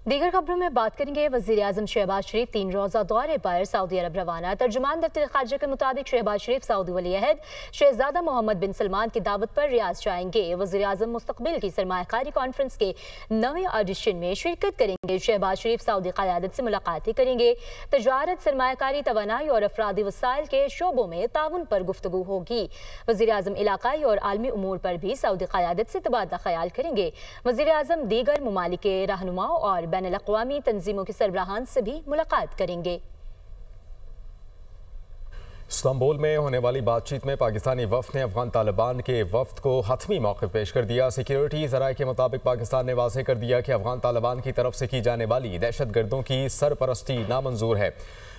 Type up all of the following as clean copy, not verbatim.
दीगर खबरों में बात करेंगे। वज़ीर आज़म शहबाज शरीफ 3 रोज़ा दौरे पर सऊदी अरब रवाना। तर्जुमान दफ्तर खारजा के मुताबिक शहबाज शरीफ सऊदी वली अहद शहजादा मोहम्मद बिन सलमान की दावत पर रियाज जाएंगे। वज़ीर आज़म मुस्तकबिल की सरमायाकारी कॉन्फ्रेंस के 9वें ऑडिशन में शिरकत करेंगे। शहबाज शरीफ सऊदी क़यादत से मुलाकातें करेंगे। तजारत, सरमायाकारी, तवानाई और अफरादी वसाइल के शोबों में ताउन पर गुफ्तगू होगी। वज़ीर आज़म इलाकाई और आलमी उमूर पर भी सऊदी क़यादत से तबादला ख्याल करेंगे। वज़ीर आज़म दीगर ममालिक के रहनुमाओं और बैनुल-अक़वामी तंजीमों के सरबराहान से भी मुलाकात करेंगे। इस्तांबुल में होने वाली बातचीत में पाकिस्तानी वफ़द ने अफगान तालिबान के वफ़द को हतमी मौक़िफ़ पेश कर दिया। सिक्योरिटी ज़राए के मुताबिक पाकिस्तान ने वाज़ेह कर दिया कि अफगान तालिबान की तरफ से की जाने वाली दहशत गर्दों की सरपरस्ती नामंजूर है।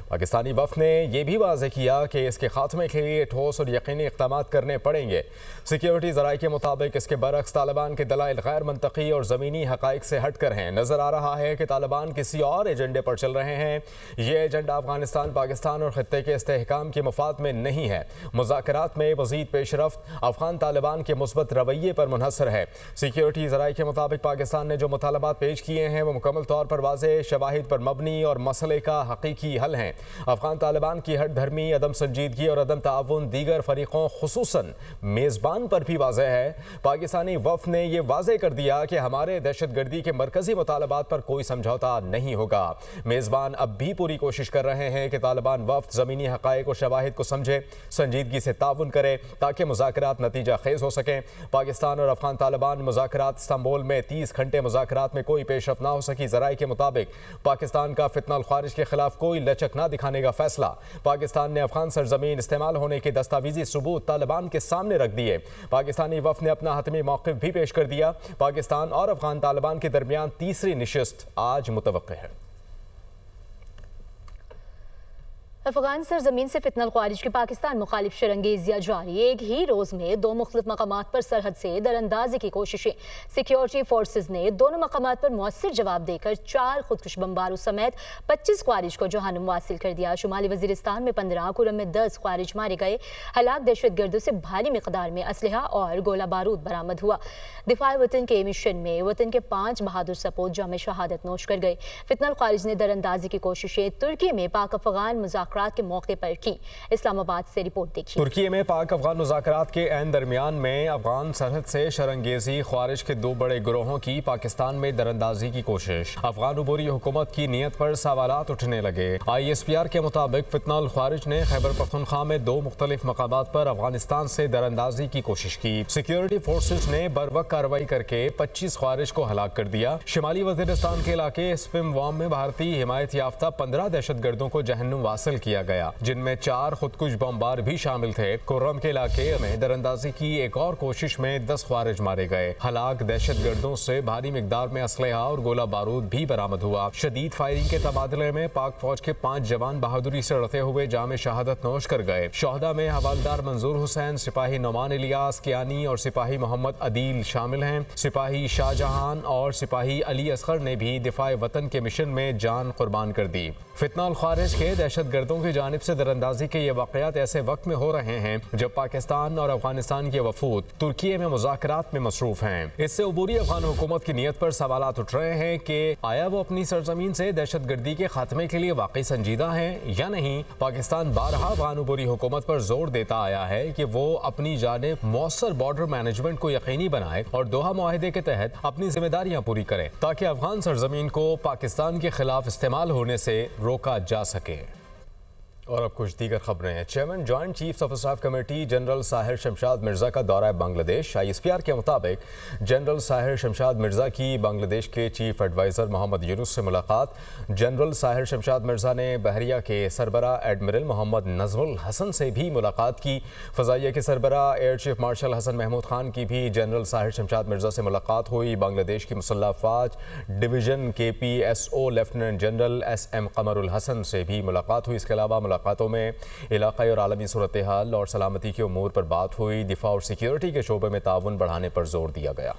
पाकिस्तानी वफ़द ने यह भी वाज़ेह किया कि इसके खात्मे के लिए ठोस और यकीनी इक़दाम करने पड़ेंगे। सिक्योरिटी ज़राए के मुताबिक इसके बरक्स तालिबान के दलाइल गैर मंतकी और ज़मीनी हक़ाइक़ से हट कर हैं। नज़र आ रहा है कि तालिबान किसी और एजेंडे पर चल रहे हैं। ये एजेंडा अफगानिस्तान, पाकिस्तान और ख़ित्ते के इस्तेहकाम के मफाद में नहीं है। मुज़ाकरात में मज़ीद पेशरफ्त अफगान तालिबान के मुस्बत रवैये पर मुनहसर है। सिक्योरिटी ज़राए के मुताबिक पाकिस्तान ने जो मुतालबात पेश किए हैं वो मुकम्मल तौर पर वाज़ेह शवाहिद पर मबनी और मसले का हकीकी हल हैं। अफगान तालिबान की हट धर्मी, अदम संजीदगी और अदम ताउन दीगर फरीकों खुसूसन मेज़बान पर भी वाज़ेह है। पाकिस्तानी वफ़द ने यह वाज़ेह कर दिया कि हमारे दहशत गर्दी के मरकज़ी मुतालबात पर कोई समझौता नहीं होगा। मेज़बान अब भी पूरी कोशिश कर रहे हैं कि तालिबान वफ़द ज़मीनी हक़ाइक़ और शवाहिद को समझे, संजीदगी से ताउन करे ताकि मुज़ाकरात नतीजा खेज़ हो सकें। पाकिस्तान और अफगान तालिबान मुज़ाकरात इस्तांबुल में 30 घंटे मुज़ाकरात में कोई पेशरफ़्त ना हो सकी। ज़राए के मुताबिक पाकिस्तान का फितना ख़ारिज के खिलाफ कोई लचक ना दिखाने का फैसला पाकिस्तान ने अफगान सरजमीन इस्तेमाल होने के दस्तावेजी सबूत तालिबान के सामने रख दिए। पाकिस्तानी वफ़द ने अपना हतमी मौक़िफ़ भी पेश कर दिया। पाकिस्तान और अफगान तालिबान के दरमियान तीसरी नशिस्त आज मुतवक्किह है। अफगान सरजमीन से फितना ख़ारिज की पाकिस्तान मुखालिफ शरंगेजियाँ जारी। एक ही रोज़ में 2 मुख्तलिफ मकामात पर सरहद से दरअंदाजी की कोशिशें। सिक्योरिटी फोर्सेज ने दोनों मकामात पर मुअस्सिर जवाब देकर 4 खुदकुश बमबारों समेत 25 ख़ारिज को जहानुम वासिल कर दिया। शुमाली वज़ीरिस्तान में 15, कुरम में 10 ख़ारिज मारे गए। हलाक दहशत गर्दों से भारी मिक़दार में असलहा और गोला बारूद बरामद हुआ। दिफाए वतन के मिशन में वतन के 5 बहादुर सपूत जाम शहादत नोश कर गए। फितना ख़ारिज ने दरअंदाजी की कोशिशें तुर्की में पाक अफगान मुज़ाकरात के मौके पर की। इस्लामाबाद से रिपोर्ट देखिए। तुर्की में पाक अफगान मुज़ाकरात के ऐन दरमियान में अफगान सरहद से शरंगेजी ख़ारिज के 2 बड़े गिरोहों की पाकिस्तान में दरअंदाजी की कोशिश। अफगान उबूरी हुकूमत की नीयत पर सवालात उठने लगे। ISPR के मुताबिक फितना ख़ारिज ने खैबर पख्तूनख्वा में 2 मुख्तलिफ मकामात पर अफगानिस्तान से दरअंदाजी की कोशिश की। सिक्योरिटी फोर्सेज ने बरवक्त कार्रवाई करके 25 ख़ारिज को हलाक कर दिया। शिमाली वज़ीरिस्तान के इलाके स्पिमवाम में भारतीय हिमायत याफ्ता 15 दहशत गर्दों को जहन्नुम वासिल किया गया, जिनमें 4 खुदकुश बमबार भी शामिल थे। कुर्रम के इलाके में दरअंदाजी की एक और कोशिश में 10 ख़ारिज मारे गए। हलाक दहशत गर्दों से भारी मिकदार में असलहा और गोला बारूद भी बरामद हुआ। शदीद फायरिंग के तबादले में पाक फौज के 5 जवान बहादुरी से लड़ते हुए जाम शहादत नोश कर गए। शोहदा में हवालदार मंजूर हुसैन, सिपाही नोमान इलियास कियानी और सिपाही मोहम्मद अदील शामिल हैं। सिपाही शाहजहान और सिपाही अली असगर ने भी दिफाए वतन के मिशन में जान कुर्बान कर दी। फितना ख़ारिज के दहशत गर्दों की जानिब से दरअंदाजी के ये वाक़यात ऐसे वक्त में हो रहे हैं जब पाकिस्तान और अफगानिस्तान के वफूद तुर्की में मुज़ाकरात में मसरूफ हैं। इससे उबूरी अफगान हुकूमत की नीयत पर सवालात उठ रहे हैं कि आया वो अपनी सरजमीन से दहशत गर्दी के खात्मे के लिए वाकई संजीदा हैं या नहीं। पाकिस्तान बारहा अफगान उबूरी हुकूमत पर जोर देता आया है कि वो अपनी जानिब मौसर बॉर्डर मैनेजमेंट को यकीनी बनाए और दोहा मुआहदे के तहत अपनी जिम्मेदारियां पूरी करे ताकि अफगान सरजमीन को पाकिस्तान के खिलाफ इस्तेमाल होने से रोका जा सके। और अब कुछ दीगर खबरें हैं। Chairman joint chiefs of staff committee general Sahir Shamshad Mirza का दौरा बांग्लादेश। ISPR के मुताबिक जनरल साहिर शमशाद मिर्ज़ा की बांग्लादेश के चीफ एडवाइज़र मोहम्मद यूनुस से मुलाकात। जनरल साहिर शमशाद मिर्ज़ा ने बहरिया के सरबरा एडमिरल मोहम्मद नज़मुल हसन से भी मुलाकात की। फ़ज़ाइया के सरबरा air chief marshal Hasan Mahmood Khan की भी जनरल साहिर शमशाद मिर्ज़ा से मुलाकात हुई। बांग्लादेश की मुसल्लह फ़ौज division KPSO lieutenant general SM Kamrul Hasan से भी मुलाकात हुई। इसके अलावा मुलाकातों में इलाक़ाई और आलमी सूरत हाल और सलामती के उमूर पर बात हुई। दिफा और सिक्योरिटी के शोबे में ताउन बढ़ाने पर जोर दिया गया।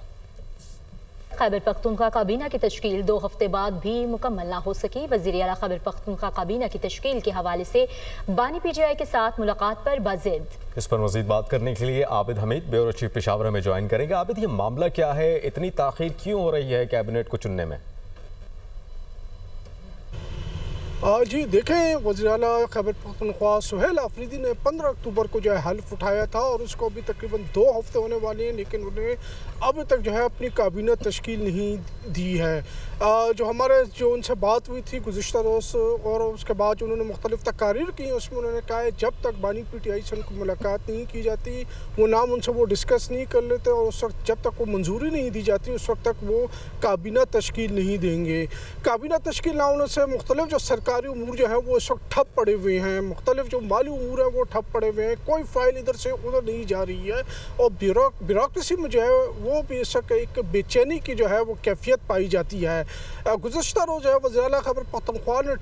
खैबर पख्तूनख्वा काबीना की तश्कील 2 हफ्ते बाद भी मुकम्मल ना हो सकी। वज़ीर आला खैबर पख्तूनख्वा काबीना की तश्कील के हवाले से बानी PTI के साथ मुलाकात पर बाजिद। इस पर मज़ीद बात करने के लिए आबिद हमीद ब्यूरो चीफ पेशावर में ज्वाइन करेंगे। आबिद, ये मामला क्या है, इतनी ताख़ीर क्यों हो रही है कैबिनेट को चुनने में? जी देखें, वज़ीर-ए-आला खैबर पख्तूनख्वा सुहेल आफरीदी ने 15 अक्टूबर को जो है हल्फ उठाया था और उसको अभी तकरीबन 2 हफ्ते होने वाले हैं, लेकिन उन्हें अभी तक जो है अपनी काबीना तश्कील नहीं दी है। जो उनसे बात हुई थी गुज़िश्ता रोज़ और उसके बाद जो उन्होंने मुख्तलिफ तकारीर की, उसमें उन्होंने कहा है जब तक बानी PTI से उनको मुलाकात नहीं की जाती, वो नाम उनसे वो डिस्कस नहीं कर लेते और उस वक्त जब तक वो मंजूरी नहीं दी जाती उस वक्त तक वो काबीना तश्कील नहीं देंगे। काबीना तश्कील ना होने से मुख्तलिफ जो सरकारी उमूर जो है वो इस वक्त ठप पड़े हुए हैं, मुख्तलिफ जो माली उमूर है वो ठप पड़े हुए हैं, कोई फ़ाइल इधर से उधर नहीं जा रही है और ब्यूरोक्रेसी में जो है वो भी इस वक्त एक बेचैनी की जो है वो कैफियत पाई जाती है। गुज़श्ता रोज़ जो है वज़ीर-ए-आला खैबर पख्तूनख्वा ने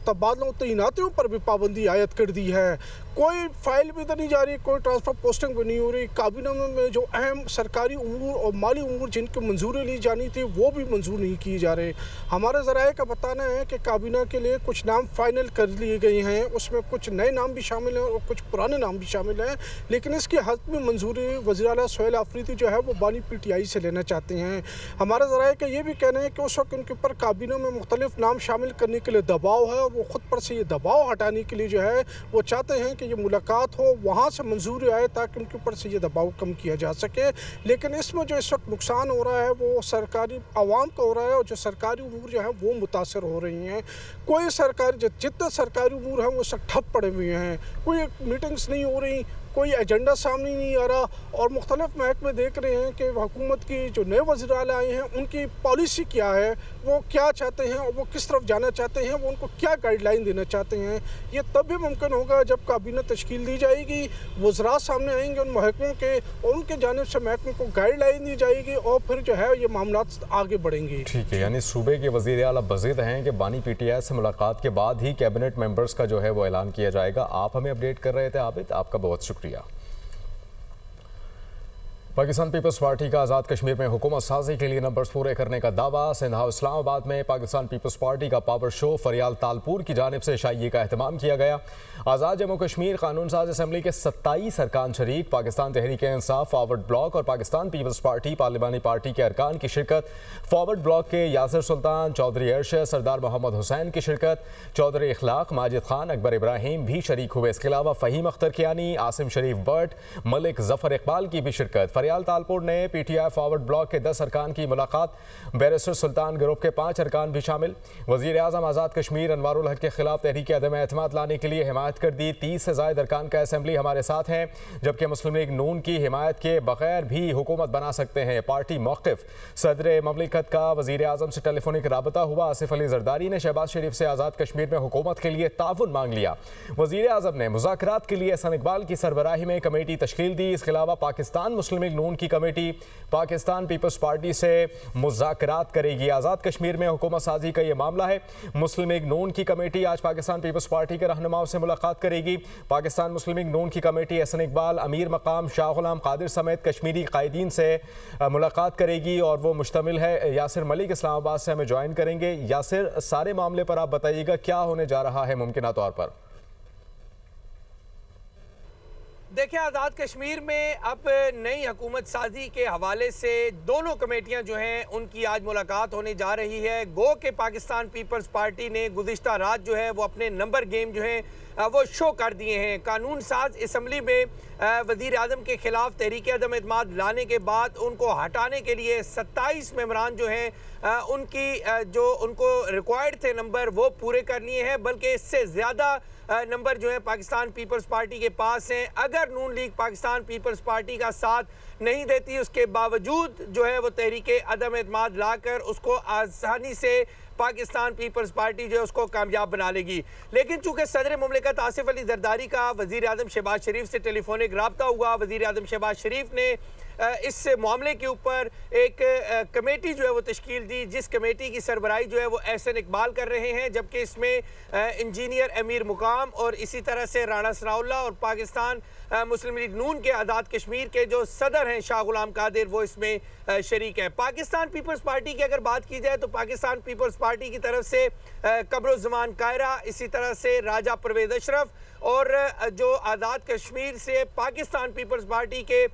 तबादलों तैनातियों पर भी पाबंदी आयद कर दी है। कोई फ़ाइल भी इधर नहीं जा रही, कोई ट्रांसफ़र पोस्टिंग भी नहीं हो रही। काबीना में जो अहम सरकारी उमूर और माली उमूर जिनकी मंजूरी ली जानी थी वो भी मंजूर नहीं किए जा रहे। हमारे ज़राए का बताना है कि काबीना के लिए कुछ नाम फ़ाइनल कर लिए गए हैं, उसमें कुछ नए नाम भी शामिल हैं और कुछ पुराने नाम भी शामिल हैं, लेकिन इसकी हतमी मंजूरी वज़ीर-ए-आला सुहेल आफरीदी जो है वो बानी PTI से लेना चाहते हैं। हमारे ज़राए का ये भी कहना है कि उस वक्त उनके ऊपर काबीना में मुख्तलिफ नाम शामिल करने के लिए दबाव है और वो ख़ुद पर से ये दबाव हटाने के लिए जो है वो चाहते हैं कि ये मुलाकात हो, वहाँ से मंजूरी आए ताकि उनके ऊपर से ये दबाव कम किया जा सके। लेकिन इसमें जो इस वक्त नुकसान हो रहा है वो सरकारी आवाम का हो रहा है और जो सरकारी उमूर जो है वो मुतासर हो रही हैं। कोई सरकारी जितने सरकारी उमूर हैं वो सब ठप पड़े हुए हैं, कोई मीटिंग्स नहीं हो रही, कोई एजेंडा सामने नहीं आ रहा और मुख्तलिफ महकमे देख रहे हैं कि हुकूमत की जो नए वज़ीर-ए-आला आए हैं उनकी पॉलिसी क्या है, वो क्या चाहते हैं और वो किस तरफ जाना चाहते हैं, वो उनको क्या गाइडलाइन देना चाहते हैं। ये तब भी मुमकिन होगा जब काबीना तश्कील दी जाएगी, वज़रा सामने आएंगे उन महकमों के और उनके जानिब से महकमे को गाइडलाइन दी जाएगी और फिर जो है ये मामला आगे बढ़ेंगे। ठीक है, यानी सूबे के वज़ीर-ए-आला बज़ीद हैं कि बानी PTI से मुलाकात के बाद ही कैबिनेट मेंबर्स का जो है वो ऐलान किया जाएगा। आप हमें अपडेट कर रहे थे आबिद, आपका बहुत शुक्रिया। पाकिस्तान पीपल्स पार्टी का आज़ाद कश्मीर में हुकूमत साजी के लिए नंबर्स पूरे करने का दावा। सिंध हाउस इस्लामाबाद में पाकिस्तान पीपल्स पार्टी का पावर शो फरियाल तालपुर की जानिब से शाइये का अहतमाम किया गया। आज़ाद जम्मू कश्मीर कानून साज असम्बली के 27 अरकान शरीक, पाकिस्तान तहरीक इंसाफ फॉरवर्ड ब्लॉक और पाकिस्तान पीपल्स पार्टी पार्लिमानी पार्टी के अरकान की शिरकत। फॉरवर्ड ब्लॉक के यासिर सुल्तान, चौधरी अरशद, सरदार मोहम्मद हुसैन की शिरकत। चौधरी इखलाक, माजिद खान, अकबर इब्राहिम भी शरीक हुए। इसके अलावा फ़हीम अख्तर कियानी, आसिम शरीफ बट, मलिक जफ़र इकबाल की भी शिरकत। फरियाल तालपुर ने PTI फॉरवर्ड ब्लॉक के 10 अरकान की मुलाकात। बैरिस्टर सुल्तान ग्रुप के 5 अरकान भी शामिल। वज़ीर आज़म आज़ाद कश्मीर अनवारुल हक के खिलाफ तहरीक अदम एतमाद लाने के लिए हिमायत कर दी। 30 से ज़ायद अरकान का असम्बली हमारे साथ हैं, जबकि मुस्लिम लीग नून की हिमायत के बगैर भी हुकूमत बना सकते हैं। पार्टी मौक़िफ़। सदर ममलिकत का वज़ीर आज़म से टेलीफोनिक राबता हुआ। आसिफ अली जरदारी ने शहबाज शरीफ से आज़ाद कश्मीर में हुकूमत के लिए ताउन मांग लिया। वज़ीर आज़म ने मुज़ाकरात के लिए हसन इकबाल की सरबराही में कमेटी तश्कील दी। इसके अलावा पाकिस्तान मुस्लिम लीग नून की कमेटी पाकिस्तान पीपल्स पार्टी से मुज़ाकरात करेगी। आज़ाद कश्मीर में हुकूमत साजी का ये मामला है। मुस्लिम लीग नून की कमेटी आज पाकिस्तान पीपल्स पार्टी के रहनुमाओं से मुलाकात करेगी। पाकिस्तान मुस्लिम लीग नून की कमेटी हसन इकबाल, अमीर मकाम शाह गुलाम कादिर समेत कश्मीरी कायदीन से मुलाकात करेगी और वो मुश्तमिल है। यासिर मलिक इस्लामाबाद से हमें ज्वाइन करेंगे। यासिर, सारे मामले पर आप बताइएगा क्या होने जा रहा है मुमकिन तौर पर। देखिए, आज़ाद कश्मीर में अब नई हुकूमत साजी के हवाले से दोनों कमेटियां जो हैं उनकी आज मुलाकात होने जा रही है। गो के पाकिस्तान पीपल्स पार्टी ने गुज़िश्ता रात जो है वो अपने नंबर गेम जो है वो शो कर दिए हैं। कानून साज असम्बली में वज़ीर आज़म के खिलाफ तहरीक अदम एतमाद लाने के बाद उनको हटाने के लिए 27 मेंबरान जो हैं उनकी जो उनको रिक्वायर्ड थे नंबर वो पूरे कर लिए हैं, बल्कि इससे ज़्यादा नंबर जो है पाकिस्तान पीपल्स पार्टी के पास हैं। अगर नून लीग पाकिस्तान पीपल्स पार्टी का साथ नहीं देती, उसके बावजूद जो है वो तहरीक अदम एतमाद लाकर उसको आसानी से पाकिस्तान पीपल्स पार्टी जो है उसको कामयाब बना लेगी। लेकिन चूंकि सदर मुमलिकत आसिफ अली जरदारी का वज़ीर आज़म शहबाज शरीफ से टेलीफोनिक राब्ता हुआ, वज़ीर आज़म शहबाज शरीफ ने इस मामले के ऊपर एक कमेटी जो है वो तश्कील दी, जिस कमेटी की सरबराही जो है वो एहसन इकबाल कर रहे हैं, जबकि इसमें इंजीनियर अमीर मुकाम और इसी तरह से राणा सनाउल्लाह और पाकिस्तान मुस्लिम लीग नून के आज़ाद कश्मीर के जो सदर हैं शाह गुलाम कादिर वो इसमें शरीक है। पाकिस्तान पीपल्स पार्टी की अगर बात की जाए तो पाकिस्तान पीपल्स पार्टी की तरफ से कमरुज़्ज़मान कायरा, इसी तरह से राजा परवेज़ अशरफ और जो आज़ाद कश्मीर से पाकिस्तान पीपल्स पार्टी के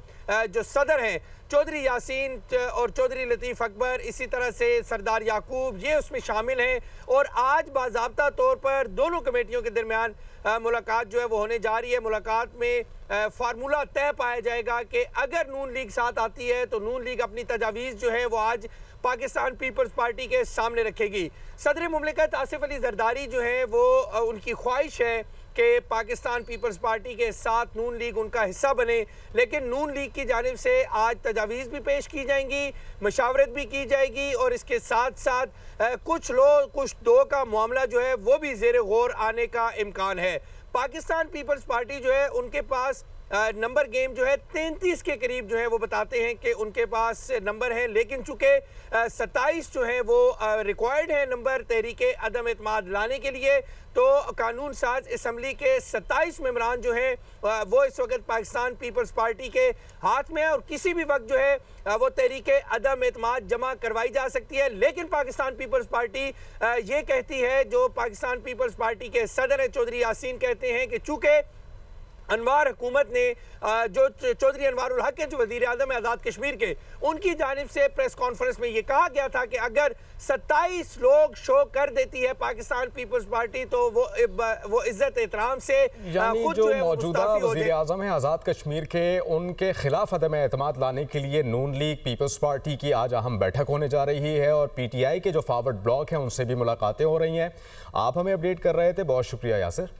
जो सदर हैं चौधरी यासीन और चौधरी लतीफ़ अकबर, इसी तरह से सरदार याकूब, ये उसमें शामिल हैं। और आज बाज़ाब्ता तौर पर दोनों कमेटियों के दरमियान मुलाकात जो है वो होने जा रही है। मुलाकात में फार्मूला तय पाया जाएगा कि अगर नून लीग साथ आती है तो नून लीग अपनी तजावीज़ जो है वो आज पाकिस्तान पीपल्स पार्टी के सामने रखेगी। सदर मुमलिकत आसिफ अली जरदारी जो है वो उनकी ख्वाहिश है कि पाकिस्तान पीपल्स पार्टी के साथ नून लीग उनका हिस्सा बने, लेकिन नून लीग की जानिब से आज तजावीज़ भी पेश की जाएंगी, मशावरत भी की जाएगी और इसके साथ साथ कुछ दो का मामला जो है वो भी ज़ेर गौर आने का इम्कान है। पाकिस्तान पीपल्स पार्टी जो है उनके पास नंबर गेम जो है 33 के करीब जो है वो बताते हैं कि उनके पास नंबर हैं, लेकिन चूंकि 27 जो है वो रिक्वायर्ड है नंबर तहरीके अदम एतमाद लाने के लिए, तो कानून साज असम्बली के 27 मेंबरान जो हैं वो इस वक्त पाकिस्तान पीपल्स पार्टी के हाथ में है और किसी भी वक्त जो है वो तहरीके अदम एतमाद जमा करवाई जा सकती है। लेकिन पाकिस्तान पीपल्स पार्टी ये कहती है, जो पाकिस्तान पीपल्स पार्टी के सदर चौधरी यासीन कहते हैं कि चूँकि अनवार हुकूमत ने जो चौधरी अनवारुल हक के जो वज़ीर आज़म आज़ाद कश्मीर के, उनकी जानिब से प्रेस कॉन्फ्रेंस में ये कहा गया था कि अगर 27 लोग शो कर देती है पाकिस्तान पीपल्स पार्टी तो वो इज्जत एहतराम से यानी जो मौजूदा वज़ीर आज़म है आज़ाद कश्मीर के, उनके खिलाफ अदम एतमाद लाने के लिए नून लीग पीपल्स पार्टी की आज अहम बैठक होने जा रही है और PTI के जो फॉरवर्ड ब्लॉक हैं उनसे भी मुलाकातें हो रही हैं। आप हमें अपडेट कर रहे थे, बहुत शुक्रिया Yasir.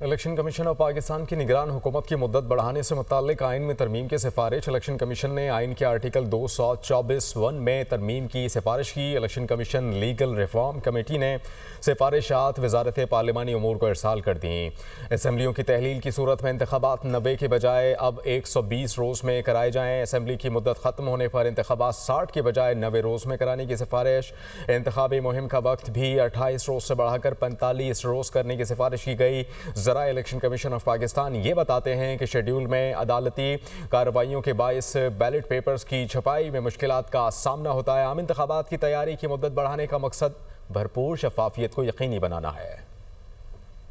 Election commission of Pakistan की निगरान हुकूमत की मुद्दत बढ़ाने से मुताल्लिक आइन में तरमीम की सिफारिश। इलेक्शन कमीशन ने आइन के आर्टिकल 224(1) में तरमीम की सिफारिश की। Election commission legal reform committee ने सिफारिशात वजारत पार्लिमानी उमूर को इरसाल कर दी। असम्बलियों की तहलील की सूरत में इंतखाबात 90 के बजाय अब 120 रोज़ में कराए जाएँ। असम्बली की मुद्दत ख़त्म होने पर इंतखाबात 60 के बजाय 90 रोज़ में कराने की सिफारिश। इंतखाबी मुहिम का वक्त भी 28 रोज़ से बढ़ाकर 45 रोज़ करने की सिफारिश की गई। ज़रा इलेक्शन कमीशन ऑफ पाकिस्तान ये बताते हैं कि शेड्यूल में अदालती कार्रवाइयों के बायस बैलेट पेपर्स की छपाई में मुश्किलात का सामना होता है। आम इंतखाबात की तैयारी की मुद्दत बढ़ाने का मकसद भरपूर शफाफियत को यकीनी बनाना है।